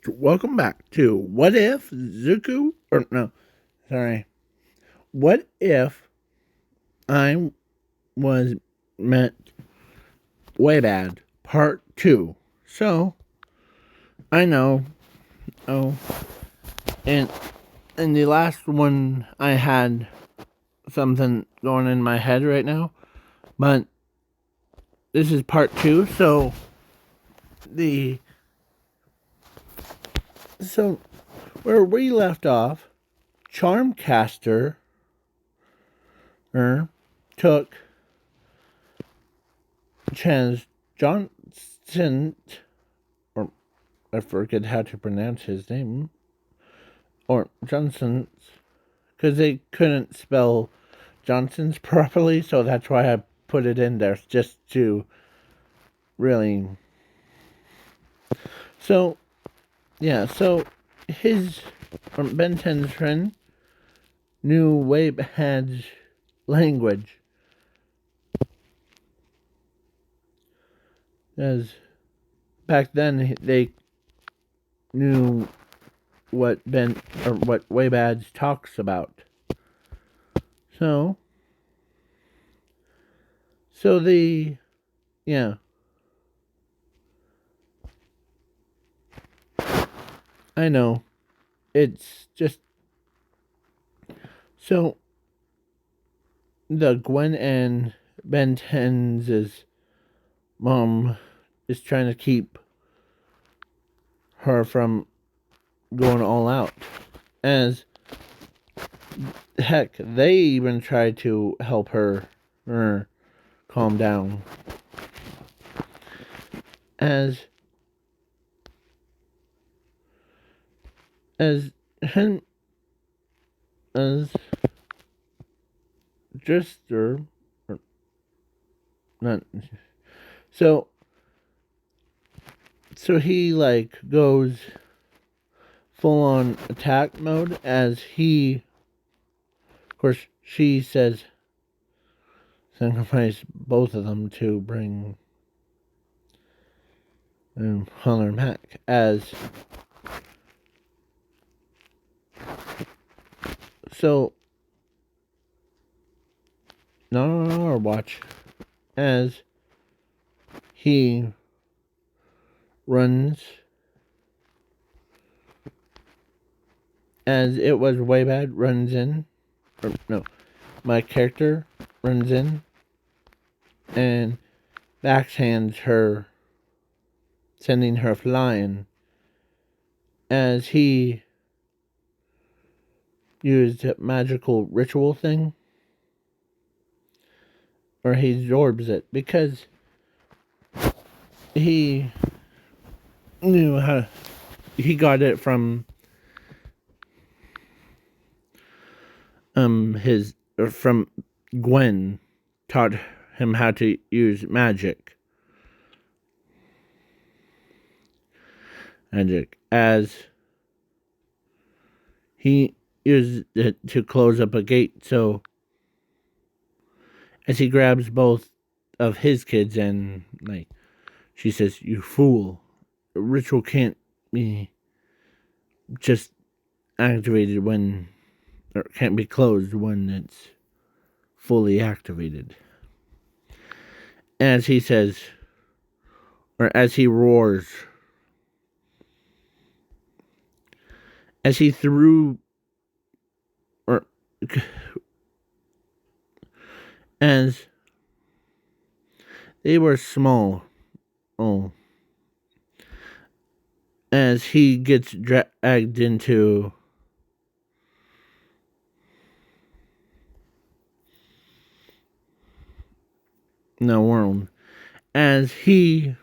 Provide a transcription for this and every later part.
Welcome back to What If Zuko, or no, sorry. What if I was meant way bad, part two. So, I know, oh, and in the last one, I had something going in my head right now, but this is part two, so the, so where we left off, Charmcaster took Chaz Johnson, or I forget how to pronounce his name, or Johnson's, because they couldn't spell Johnson's properly, so that's why I put it in there, just to really. So, yeah, so his, Ben 10's friend, knew Waybaad's language. As back then, they knew what Waybaad talks about. So, yeah, I know, it's just, so, the Gwen and Ben 10's mom is trying to keep her from going all out. As heck, they even tried to help her calm down. As him as Drister, or not, so he like goes full on attack mode, as he, of course, she says sacrifice both of them to bring Hunter back. As so, not on our watch, as he runs, as it was Waybaad runs in, or no, my character runs in and backhands her, sending her flying, as he used a magical ritual thing, or he absorbs it, because he knew how, he got it from his, or from Gwen, taught him how to use magic, as he used it to close up a gate. So as he grabs both of his kids, and like, she says, "You fool, a ritual can't be just activated when, or can't be closed when it's fully activated." As he says, or as he roars, as he threw, or as they were small, oh, as he gets dragged into the world, as he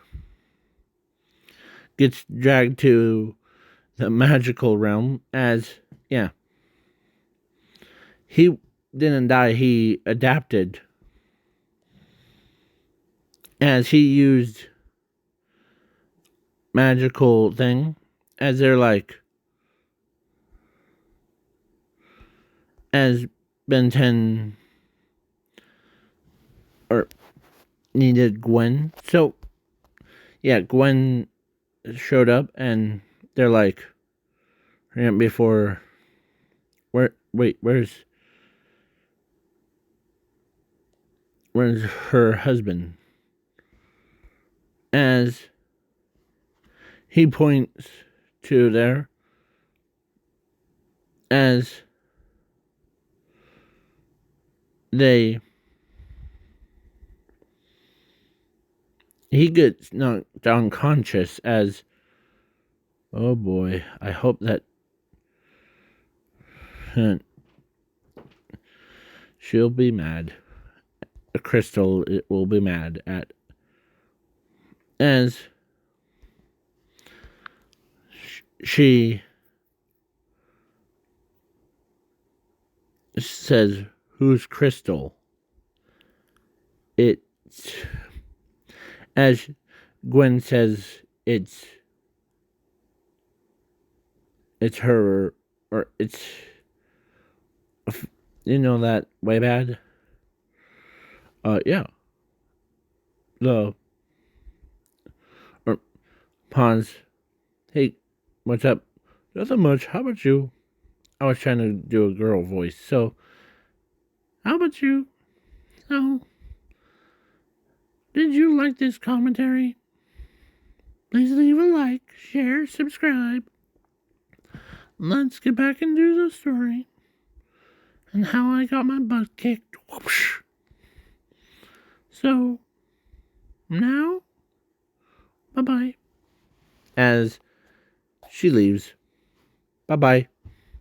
gets dragged to the magical realm, as, yeah, he didn't die, he adapted, as he used magical thing, as they're like, as Ben 10 or needed Gwen. So yeah, Gwen showed up, and they're like, before, where's her husband? As he points to there, as he gets knocked unconscious. As, oh boy, I hope that she'll be mad. Crystal will be mad at, as she says, "Who's Crystal?" It's, as Gwen says, it's her, or it's, that way bad. Yeah. The, or pause. Hey, what's up? Nothing much. How about you? I was trying to do a girl voice. So, how about you? So, did you like this commentary? Please leave a like, share, subscribe. Let's get back and do the story. And how I got my butt kicked. Whoosh. So, now, bye-bye. As she leaves. Bye-bye.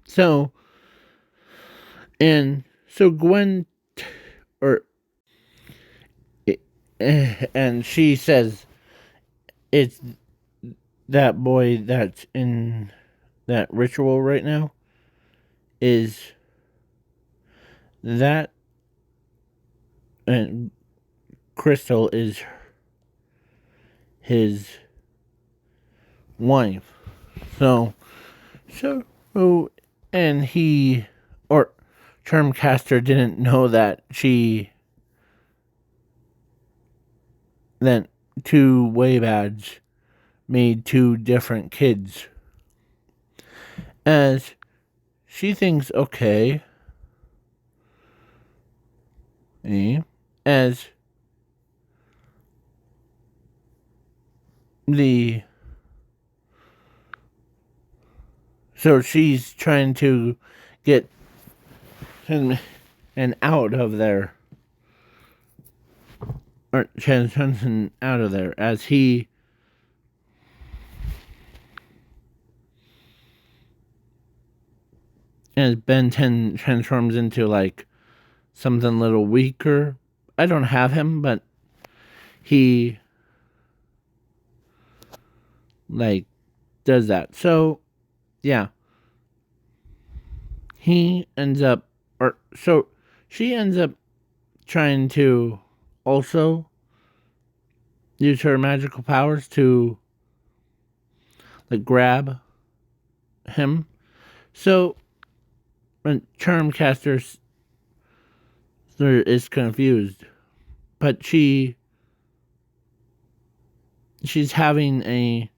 So Gwen, and she says, it's that boy that's in that ritual right now, is that, and Crystal is his wife. So, and he, or Charmcaster, didn't know that that two Waybads made two different kids. As she thinks, okay, as so she's trying to get him and out of there, or Johnson out of there, as he as Ben 10 transforms into like something a little weaker. I don't have him, but he like does that. So yeah, he ends up, or so she ends up trying to also use her magical powers to like grab him. So when Charmcaster is confused, but she's having a,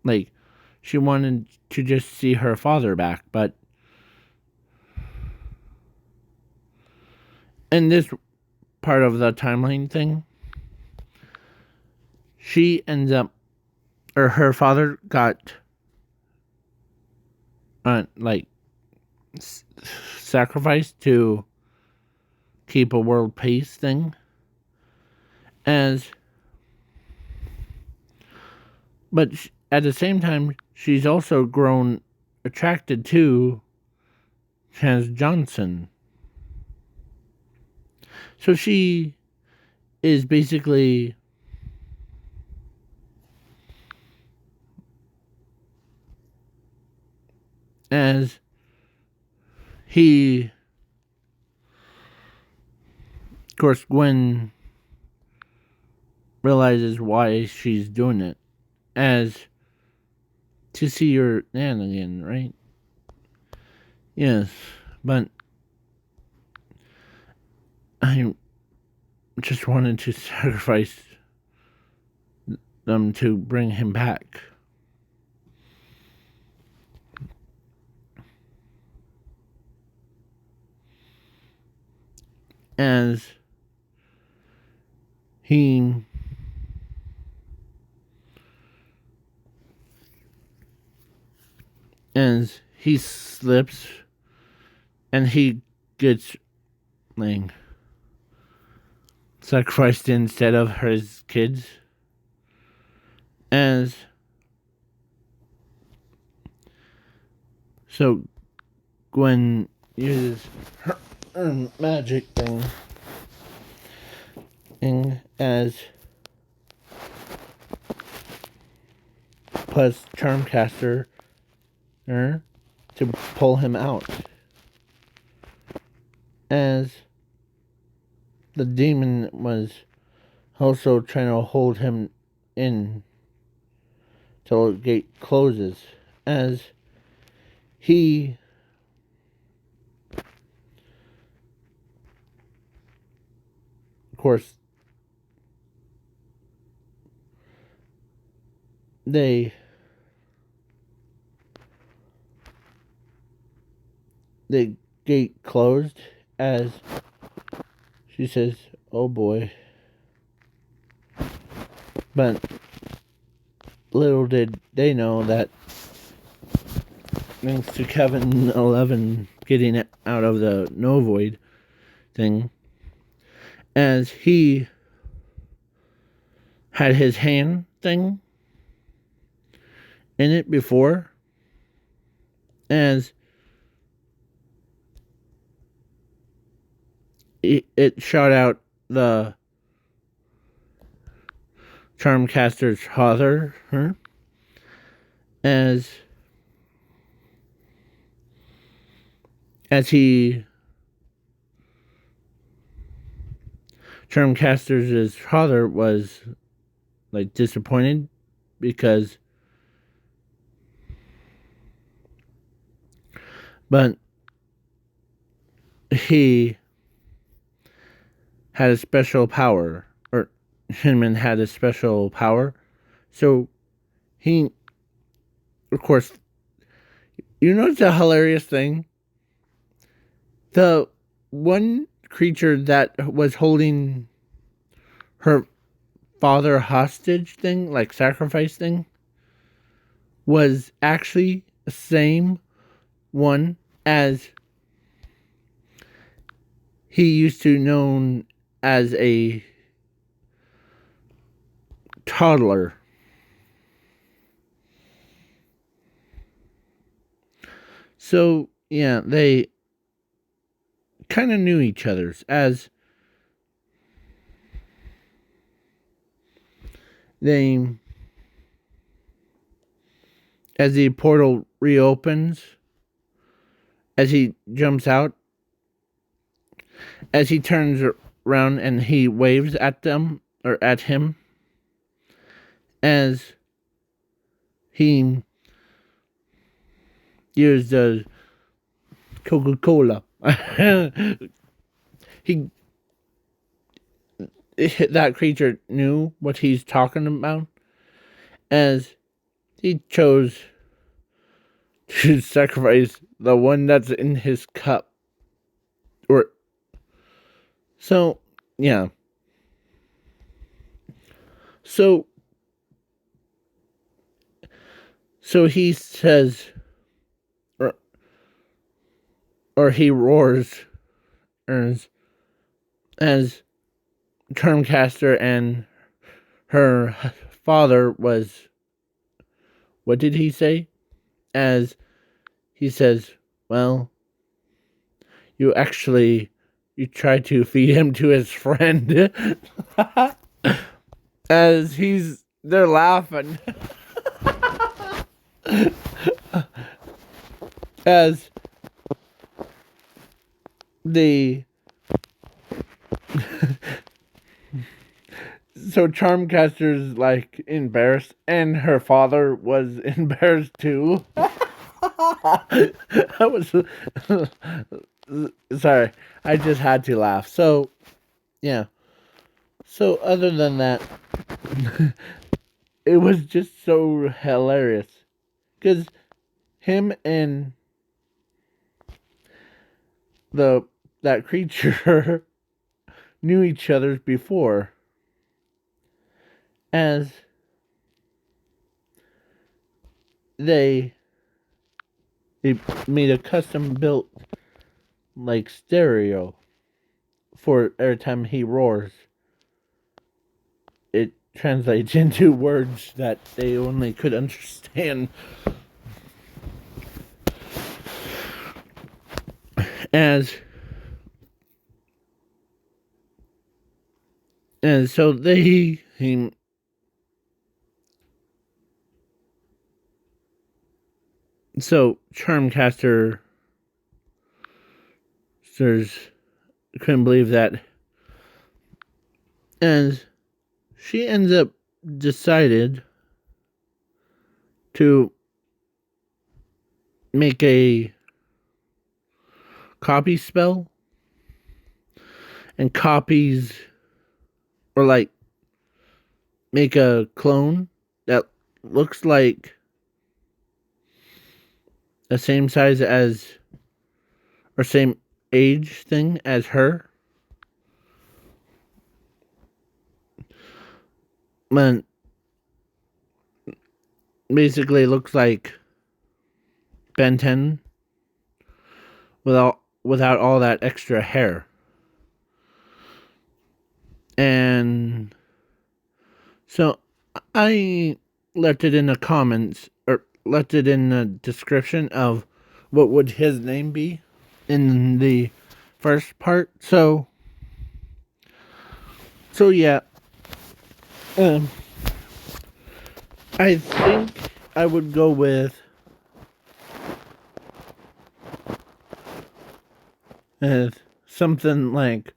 like, she wanted to just see her father back, but in this part of the timeline thing, she ends up, or her father got like sacrificed to keep a world peace thing, but at the same time she's also grown attracted to Chance Johnson. So she is basically as he, of course, Gwen realizes why she's doing it, as to see your Nan again, right? Yes, but I just wanted to sacrifice them to bring him back. as he slips and he gets like sacrificed instead of his kids, as so Gwen uses her magic thing as plus Charmcaster to pull him out, as the demon was also trying to hold him in till the gate closes, as he of course the gate closed, as she says, "Oh boy." But little did they know that thanks to Kevin 11 getting out of the Novoid thing, as he had his hand thing in it before, as it shot out the Charmcaster's father, as he Charmcaster's father was like disappointed because but he had a special power, or Shinman had a special power, so he, of course, you know, it's a hilarious thing. The one creature that was holding her father hostage thing, like sacrifice thing, was actually the same one as he used to known as a toddler. So yeah, they kind of knew each other's, as the portal reopens, as he jumps out, as he turns around and he waves at them, or at him, as he used the Coca-Cola. That creature knew what he's talking about, as he chose to sacrifice the one that's in his cup. Or so, yeah. So he says, or he roars, as Charmcaster and her father was, what did he say? As he says, well, you tried to feed him to his friend. As they're laughing. As the so Charmcaster's like embarrassed, and her father was embarrassed too. I was sorry, I just had to laugh. So yeah. So other than that, it was just so hilarious, because him and that creature knew each other before, as they made a custom built like stereo for every time he roars. It translates into words that they only could understand. As and so so Charmcaster couldn't believe that, and she ends up decided to make a copy spell and copies, or like make a clone that looks like the same size as, or same age thing as her. Man, basically looks like Ben 10 without all that extra hair. And so I left it in the comments, or left it in the description of what would his name be in the first part. So yeah, I think I would go with something like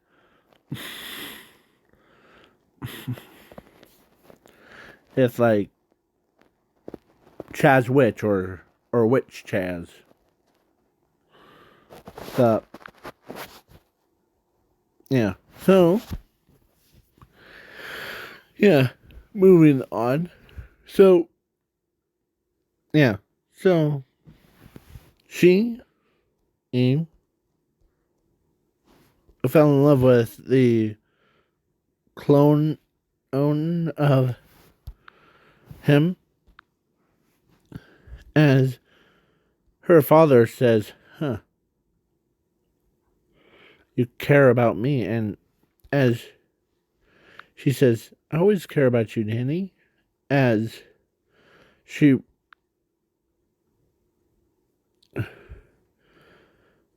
it's like Chaz Witch, or Witch Chaz. The yeah. So yeah, moving on. So yeah. So she fell in love with the clone of him, as her father says, "Huh, you care about me," and as she says, "I always care about you, Danny." As she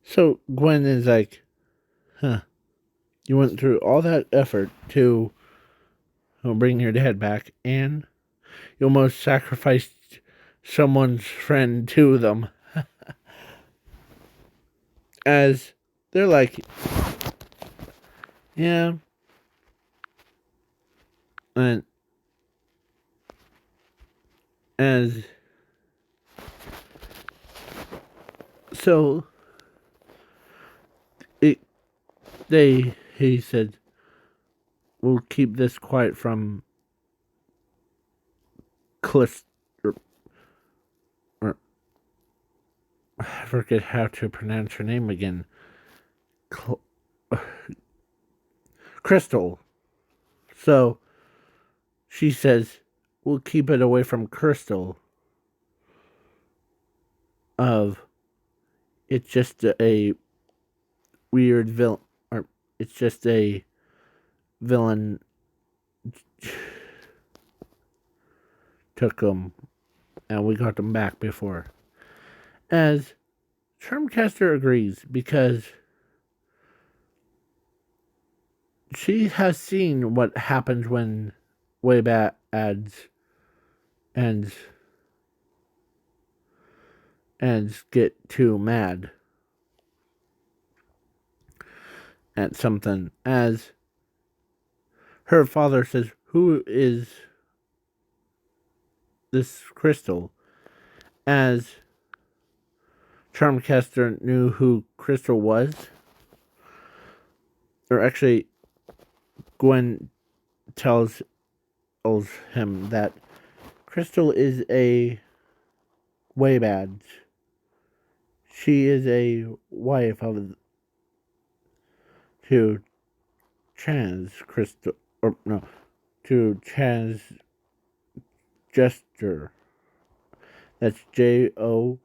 so Gwen is like, "Huh, you went through all that effort to bring your dad back, and you almost sacrificed someone's friend to them." As they're like, yeah, and as so it he said, "We'll keep this quiet from Cliff," or I forget how to pronounce her name again. Crystal. So she says, "We'll keep it away from Crystal." Of it's just a weird villain, or it's just a villain took him, and we got them back before. As Charmcaster agrees, because she has seen what happens when way back ads and get too mad at something. As her father says, "Who is this Crystal?" As Charmcaster knew who Crystal was, or actually, Gwen tells him that Crystal is a Waybad. She is a wife of to Chaz Crystal, or no, to Chaz Jester. That's JOHNSTON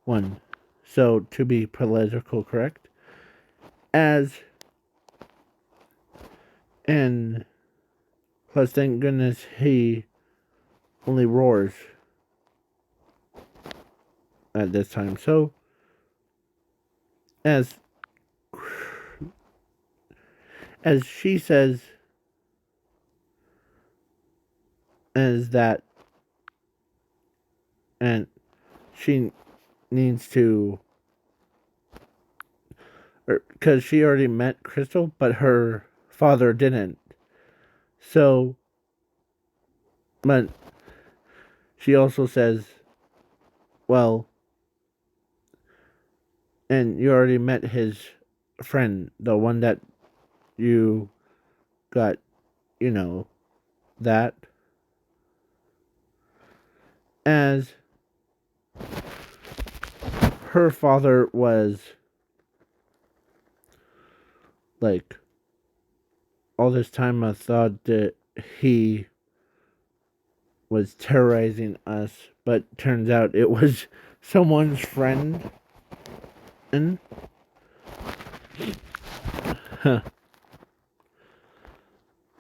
1. So to be political correct, as and plus thank goodness he only roars at this time. So as she says, as that, and she needs to, because she already met Crystal, but her father didn't. So, but she also says, well, and you already met his friend, the one that you got, that. As her father was like, all this time I thought that he was terrorizing us, but turns out it was someone's friend. And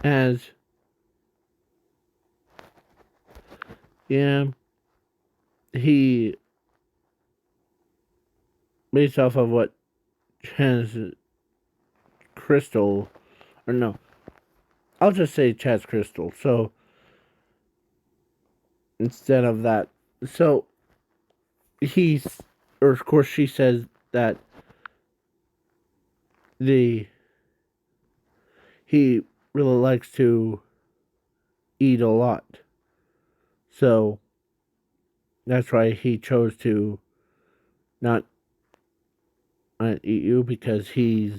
as he, based off of what Chaz Crystal, or no, I'll just say Chaz Crystal. So instead of that, so of course she says that he really likes to eat a lot. So that's why he chose to not eat you, because he's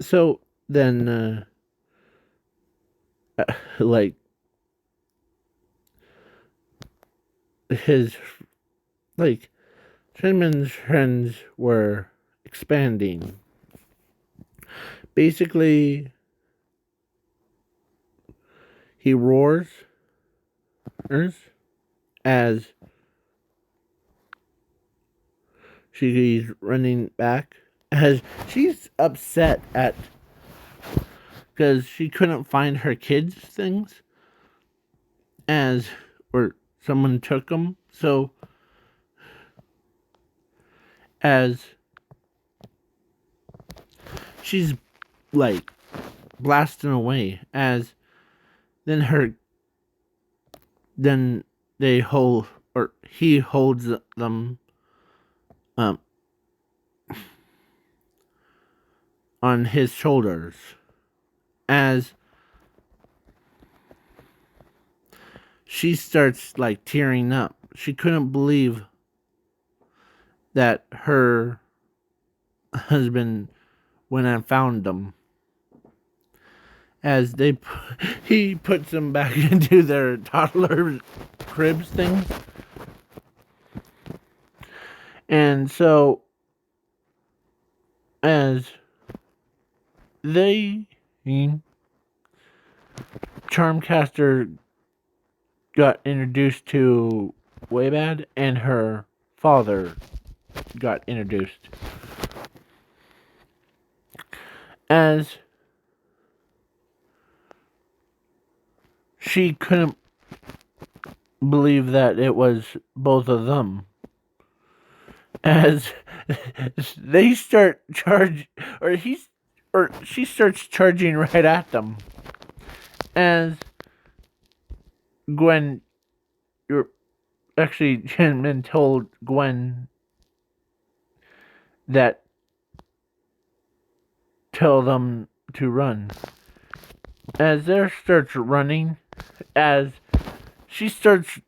so then like his like Shinman's friends were expanding. Basically, he roars as she's running back, as she's upset at, because she couldn't find her kids' things, or someone took them. So as she's like blasting away, as then they hold, or he holds them on his shoulders, as she starts like tearing up. She couldn't believe that her husband went and found them, as he puts them back into their toddler cribs things. And so as Charmcaster got introduced to Waybad, and her father got introduced, as she couldn't believe that it was both of them, as they start she starts charging right at them, as Gwen, Chinman told Gwen that tell them to run. As they starts running, as she starts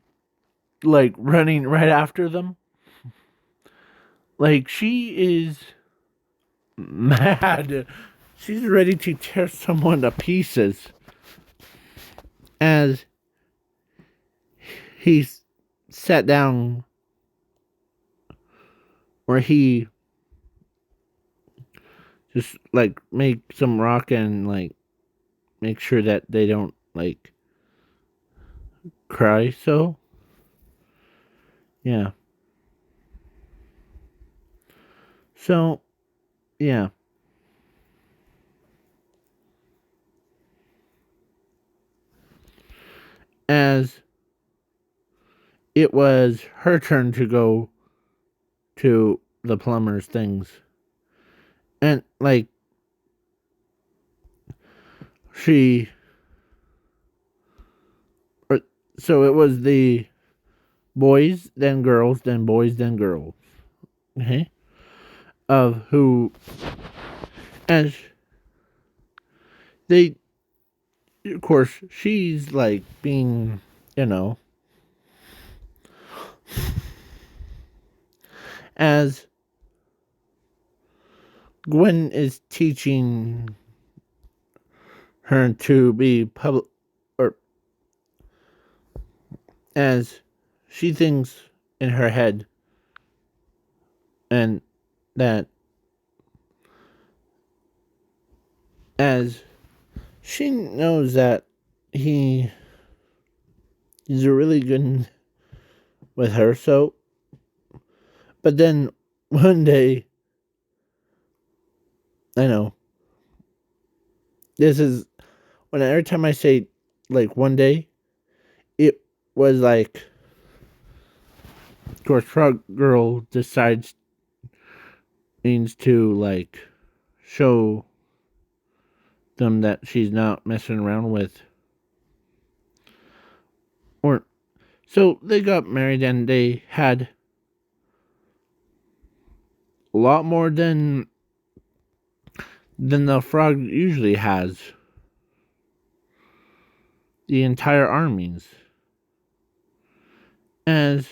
like running right after them, like she is mad. She's ready to tear someone to pieces, as he sat down where he just like make some rock and like make sure that they don't like cry. So yeah. So yeah. As it was her turn to go to the plumber's things. And like she or, so it was the boys, then girls, then boys, then girls. Okay? Of who as they of course she's like being, you know, as Gwen is teaching her to be public, or as she thinks in her head, and that as she knows that he is really good with her. So, but then one day, I know this is when every time I say like one day, it was like, of course, Frog Girl decides means to like show them that she's not messing around with, or so they got married and they had a lot more than the frog usually has. The entire armies. As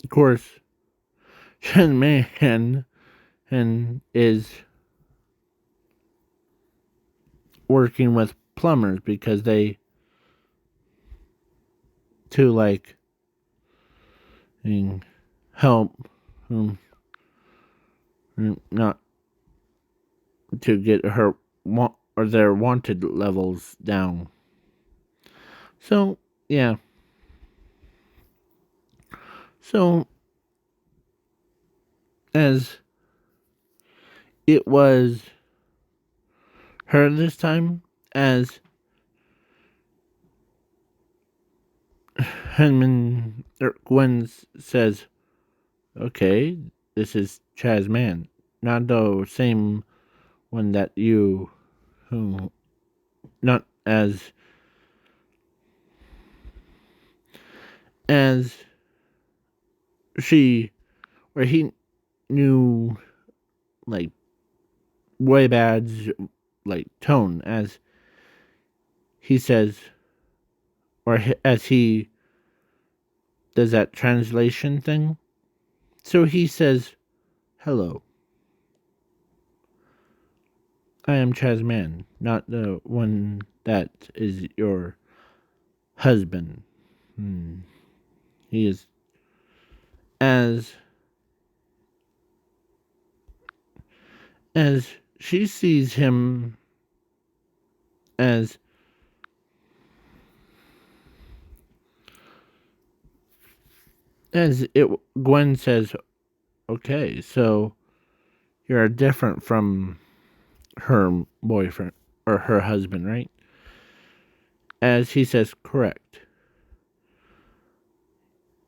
of course Shen Man and is working with plumbers because they to like help not to get her or their wanted levels down. So yeah. So as it was her this time, as Henman or Gwen says, "Okay, this is Chaz Man, not the same one that you, who, not as she, where he knew like way bad like tone as he says, or as he does that translation thing. So he says, "Hello, I am Chazman, not the one that is your husband." He is as as she sees him as it. Gwen says, "Okay, so you're different from her boyfriend or her husband, right?" As he says, "Correct.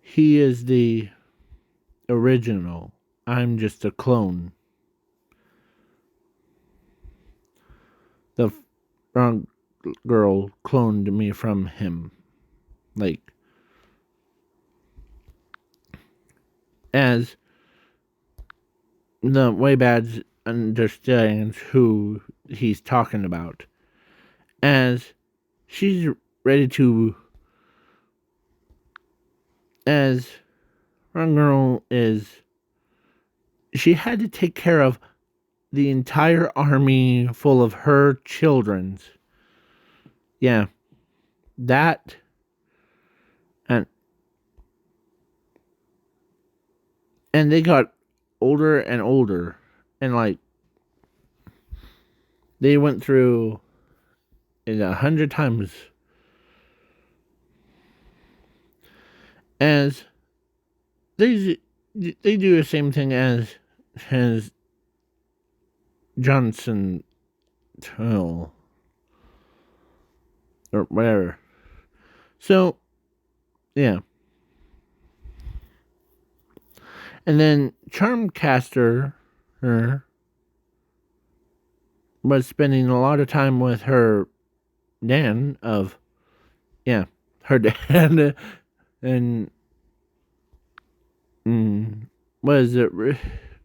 He is the original. I'm just a clone." The wrong girl cloned me from him. Like, as the way bad understands who he's talking about. As she's ready to, as wrong girl is, she had to take care of the entire army full of her children's. Yeah, that, and And they got older and older. And like, they went through it 100 times. As they do the same thing as Johnson Hill or whatever. So yeah. And then Charmcaster was spending a lot of time with her Dan of her dad and was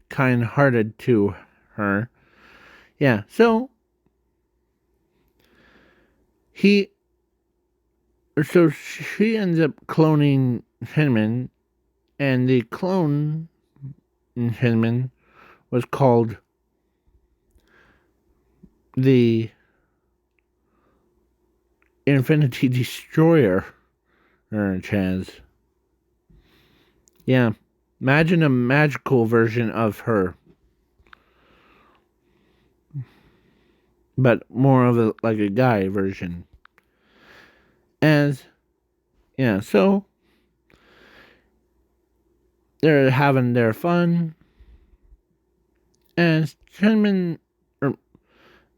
kind-hearted to her. Yeah, so she ends up cloning Hinman, and the clone in Hinman was called the Infinity Destroyer, Chaz. Yeah, imagine a magical version of her, but more of a guy version. So they're having their fun, and Hinman,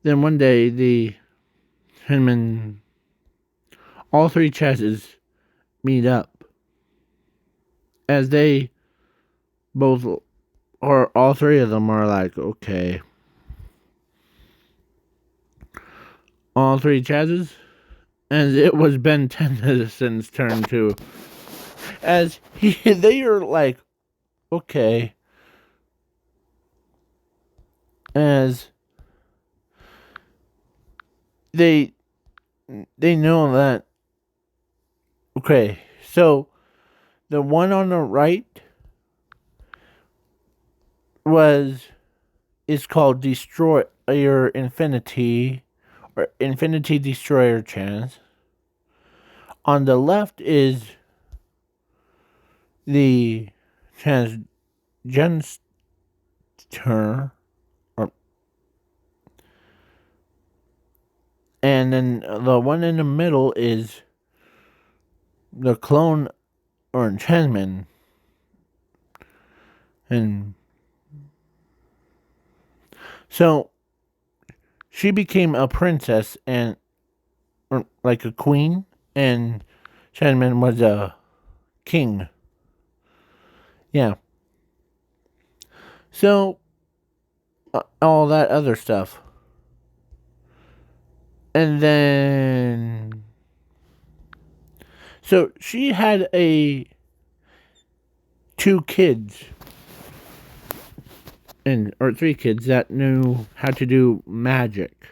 then one day the Hinman, all three Chazes meet up, as they both, or all three of them are like, okay. All three Chazes, and it was Ben Tennyson's turn to, as they are like, okay, as they know that, okay, so the one on the right is called Destroyer Infinity, or Infinity Destroyer Chance. On the left is the Transgenster, and then the one in the middle is the clone or enchantment. And so she became a princess or like a queen, and Shanman was a king. Yeah. So all that other stuff. And then so she had two kids or three kids that knew how to do magic.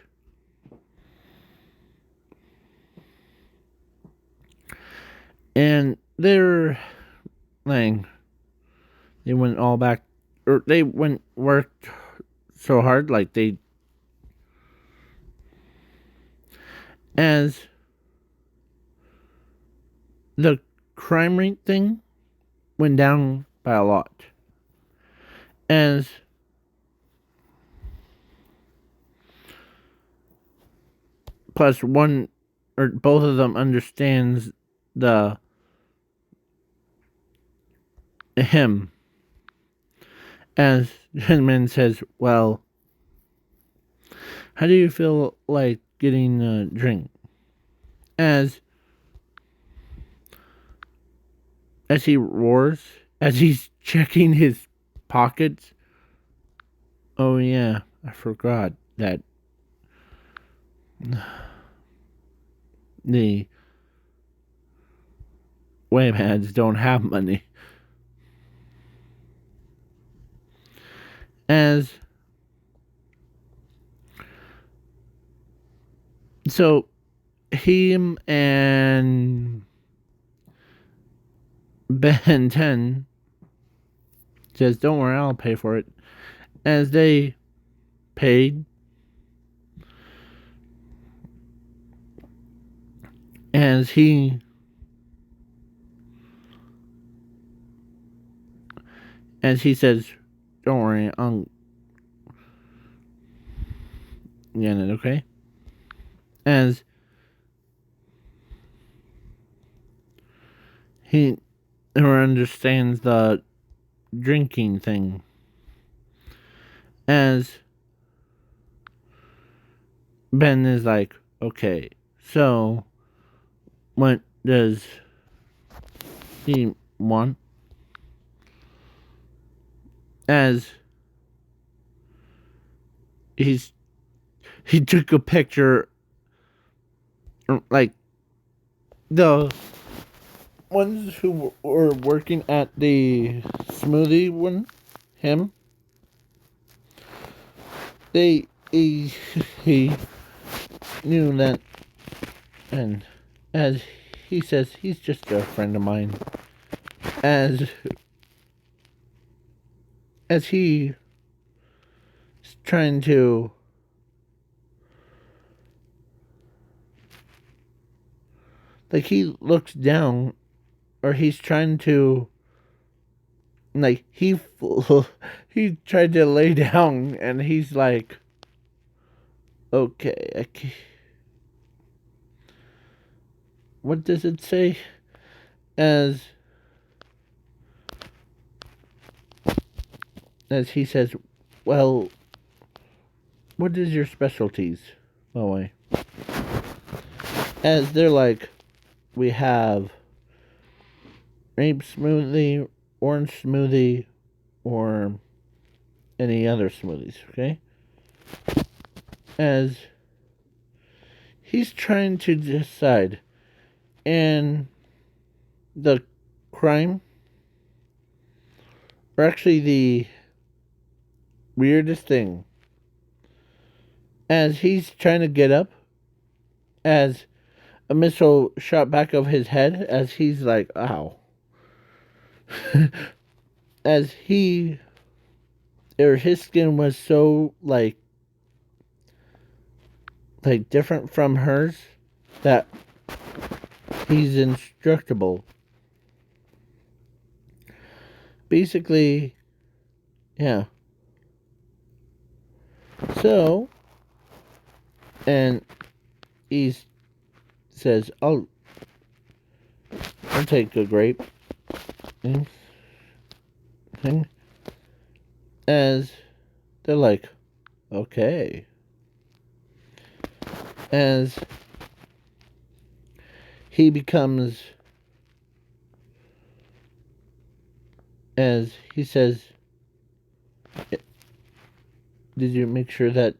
And they're like, they went all back, or they worked so hard, like as the crime rate thing went down by a lot. As plus one or both of them understands him. As Hinman says, well, how do you feel like getting a drink? As he roars, as he's checking his pockets. Oh yeah, I forgot that the Wayheads don't have money. As so him and Ben 10 says, don't worry, I'll pay for it. As they paid, as As he says, don't worry, I'll get it, okay? As he never understands the drinking thing. As Ben is like, okay, so what does he want? As he took a picture, like the ones who were working at the smoothie one, him, he knew that, and as he says, he's just a friend of mine. As he is trying to like he looks down, or he's trying to like he tried to lay down, and he's like, okay, what does it say? As he says, well, what is your specialties? Oh wait. As they're like, we have grape smoothie, orange smoothie, or any other smoothies, okay? As he's trying to decide, and the crime, or actually the weirdest thing, as he's trying to get up, as a missile shot back of his head, as he's like, ow. As his skin was so different from hers that he's indestructible. Basically, yeah. So, and he says, I'll take a grape. Thing. As they're like, okay. As he becomes, as he says, did you make sure that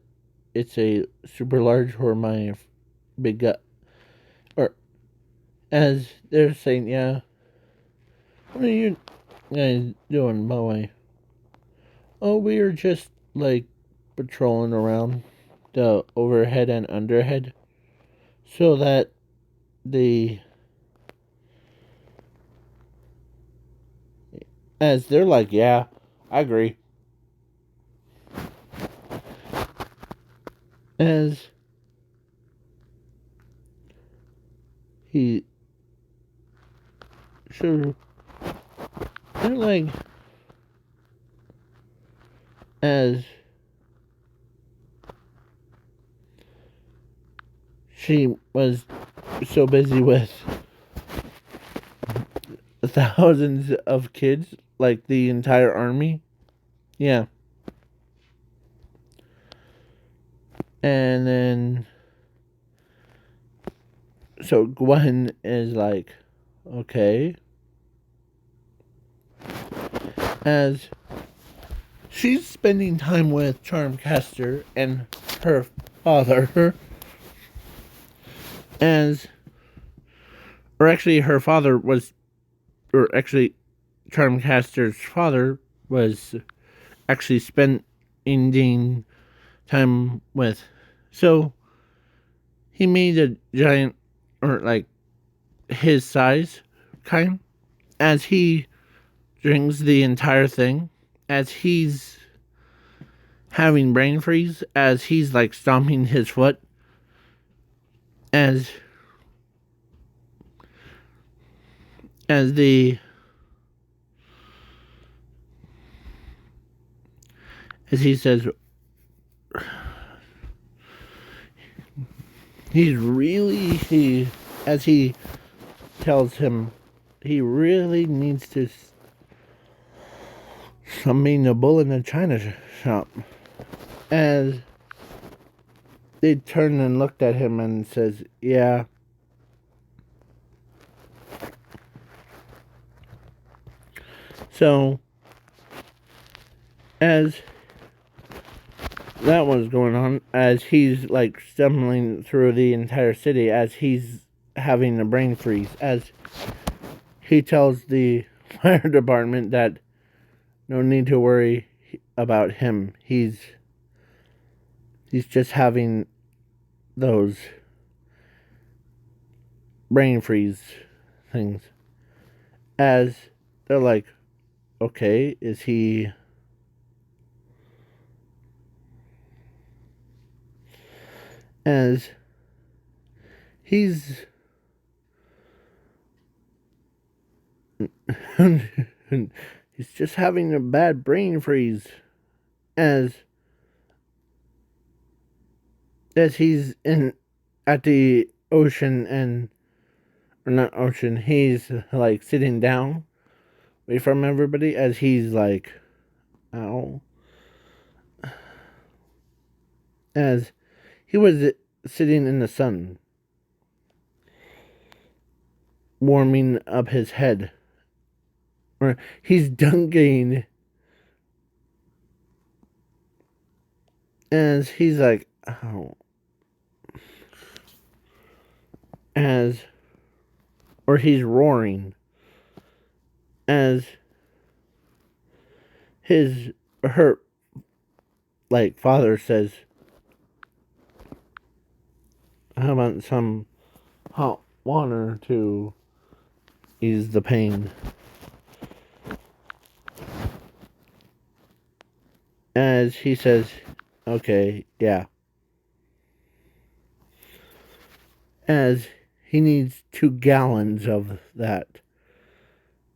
it's a super large or my big gut? Or as they're saying, yeah. What are you guys doing, by the way? Oh, we are just like patrolling around the overhead and underhead so that the as they're like, yeah, I agree. As he sure they're like as she was so busy with thousands of kids, like the entire army. Yeah. And then so Gwen is like, okay. As she's spending time with Charmcaster and her father, as or actually her father was, or actually Charmcaster's father was actually spending time with. So he made a giant, or like his size kind, as he drinks the entire thing, as he's having brain freeze, as he's like stomping his foot, as the as he says, as he tells him, he really needs to summon the bull in the china shop. As they turned and looked at him and says, yeah. So, as that was going on, as he's like stumbling through the entire city, as he's having a brain freeze, as he tells the fire department that no need to worry about him. He's just having those brain freeze things. As they're like, okay, is he... As he's... he's just having a bad brain freeze. As he's at the ocean and... Or not ocean, he's like sitting down away from everybody as he's like, ow. As he was sitting in the sun, warming up his head. Or he's dunking. As he's like, ow. Or he's roaring. As her father says, how about some hot water to ease the pain? As he says, okay, yeah. As he needs 2 gallons of that,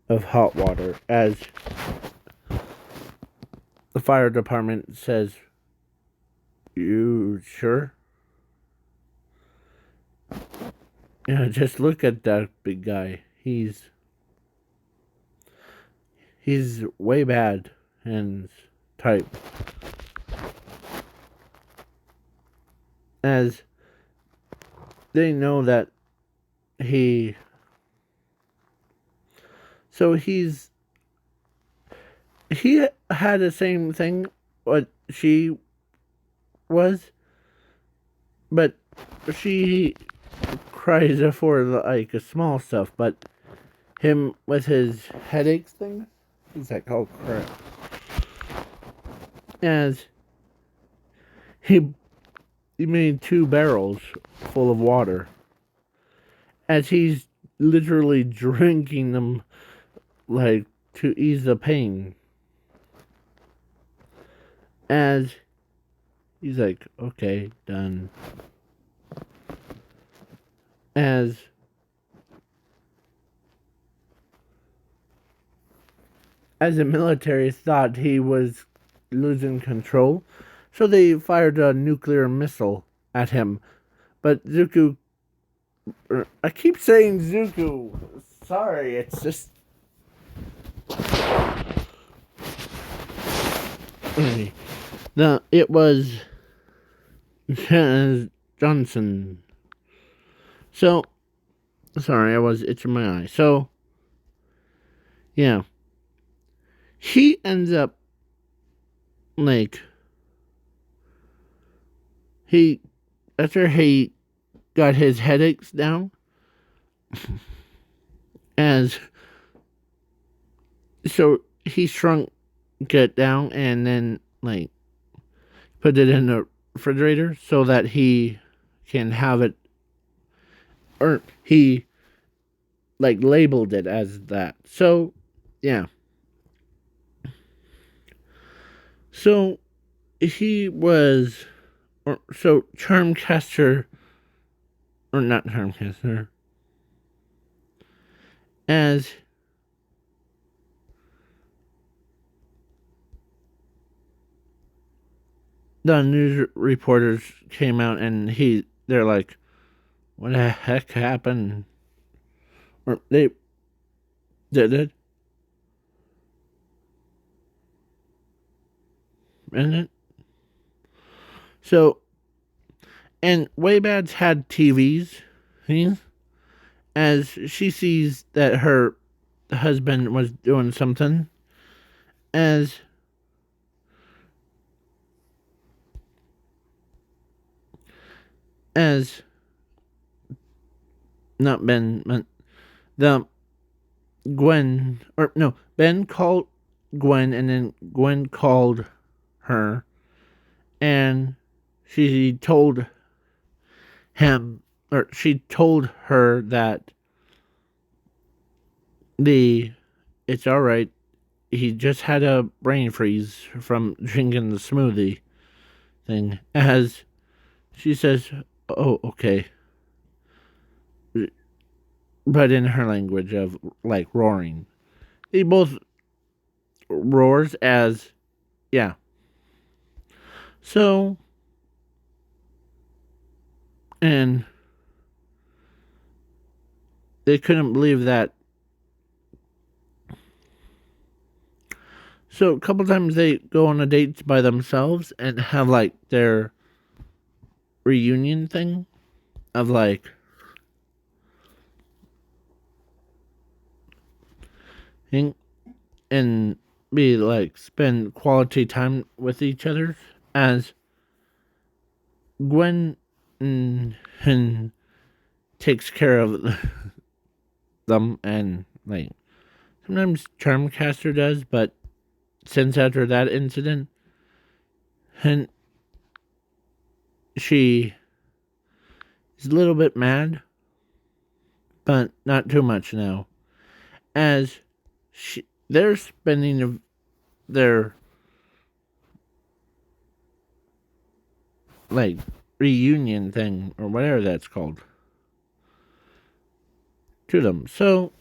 of hot water. As the fire department says, you sure? Yeah, just look at that big guy. He's way bad and type. As they know that he had the same thing what she was, but she cries for like small stuff, but him with his headaches thing, he's like, oh crap. As he made 2 barrels full of water, as he's literally drinking them like to ease the pain. As he's like, okay, done. As the military thought he was losing control, so they fired a nuclear missile at him. But Zuko... I keep saying Zuko. Sorry, it's just... No, it was... Johnson. So... Sorry, I was itching my eye. So... Yeah. He ends up... Like... After he got his headaches down... So he shrunk it down and then like put it in the refrigerator so that he can have it, or he like labeled it as that. So yeah. So he was, so Charmcaster, or not Charmcaster, as the news reporters came out and they're like, what the heck happened? Or they did it. Isn't it? So, and Waybads had TVs, as she sees that her husband was doing something, as as not Ben, but the Gwen, or no, Ben called Gwen, and then Gwen called her, and she told him, or she told her that it's all right. He just had a brain freeze from drinking the smoothie thing. As she says, "Oh, okay," but in her language of like roaring. He both roars as, yeah. So, and they couldn't believe that. So a couple times they go on a date by themselves and have like their reunion thing of like, and be like spend quality time with each other, as Gwen and takes care of them, and like sometimes Charmcaster does, but since after that incident, and she is a little bit mad, but not too much now, as they're spending their like reunion thing or whatever that's called to them. So,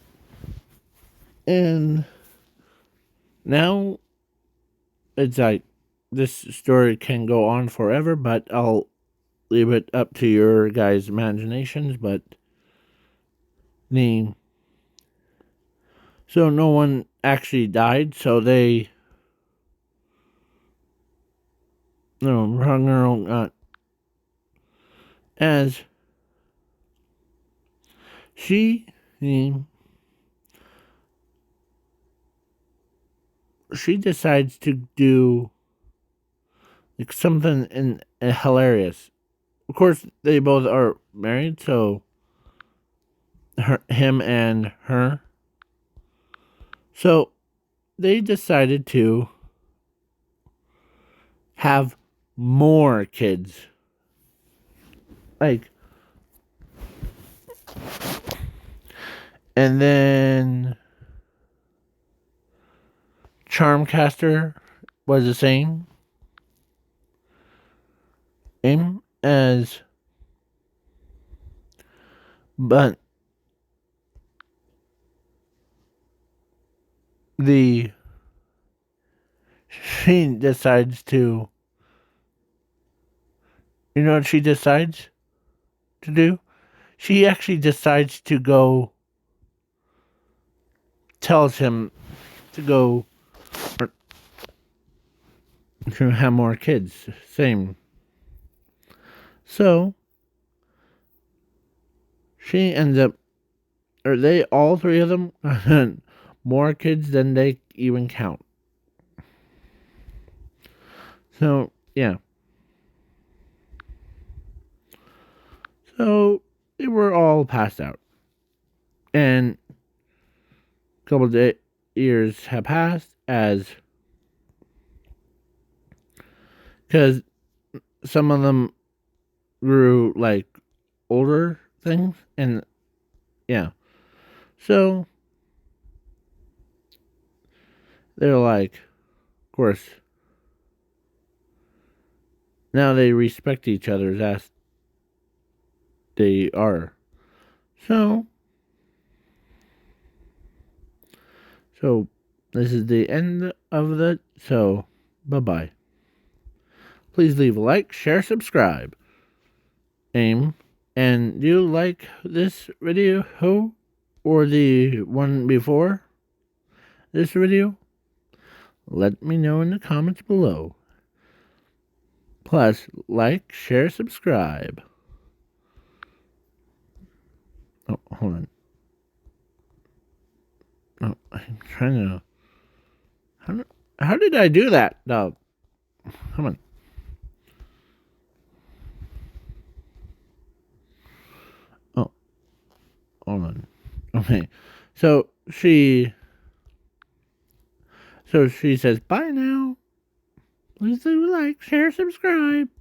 and now it's like this story can go on forever, but I'll leave it up to your guys' imaginations. But the so no one actually died, so they hung her own as she she decides to do like something hilarious. Of course, they both are married, so him and her. So they decided to have more kids. Like, and then Charmcaster was the same. Same as, but the she decides to, you know what she decides to do? She actually decides to go, tells him to go to have more kids. Same. So she ends up, or they, all three of them, more kids than they even count. So, yeah. So, they were all passed out. And a couple of years have passed as, because some of them grew like older things, and yeah. So, they're like, of course, now they respect each other as they are. So, so this is the end of the. So, bye bye. Please leave a like, share, subscribe. And do you like this video or the one before this video? Let me know in the comments below. Plus, like, share, subscribe. Oh, hold on. Oh, I'm trying to... How did I do that? No. Come on. Oh, hold on. Okay. So she says, bye now. Please leave a like, share, subscribe.